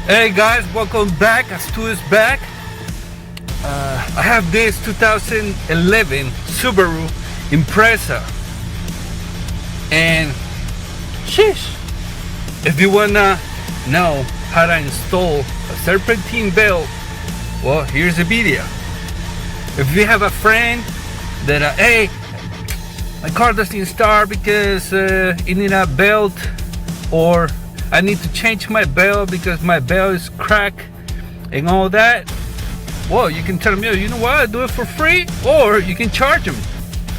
Hey guys, welcome back. Stu is back. I have this 2011 Subaru Impreza, and sheesh, if you wanna know how to install a Serpentine belt, well, here's the video. If you have a friend that hey, my car doesn't start because it need a belt, or I need to change my belt because my belt is cracked and all that, well, you can tell them, you know what, I do it for free, or you can charge them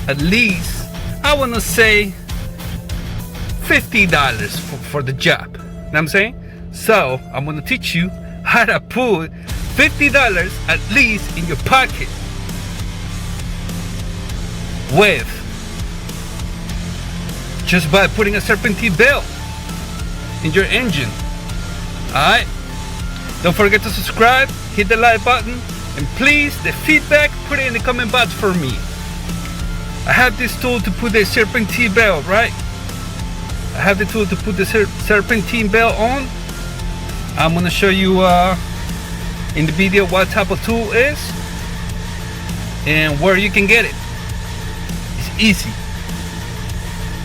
at least, I want to say $50 for the job. You know what I'm saying? So I'm going to teach you how to put $50 at least in your pocket with just by putting a Serpentine belt in your engine. Alright, don't forget to subscribe, hit the like button, and please, the feedback, put it in the comment box for me. I have this tool to put the Serpentine belt, right? I have the tool to put the Serpentine belt on. I'm gonna show you in the video what type of tool is and where you can get it. It's easy.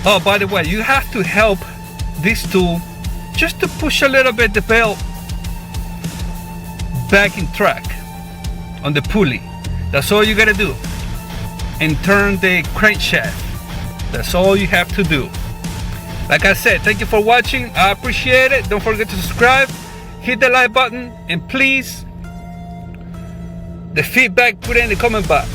Oh, by the way, you have to help this tool just to push a little bit the belt back in track on the pulley. That's all you gotta do. And turn the crankshaft. That's all you have to do. Like I said, thank you for watching. I appreciate it. Don't forget to subscribe, hit the like button, and please, the feedback, put it in the comment box.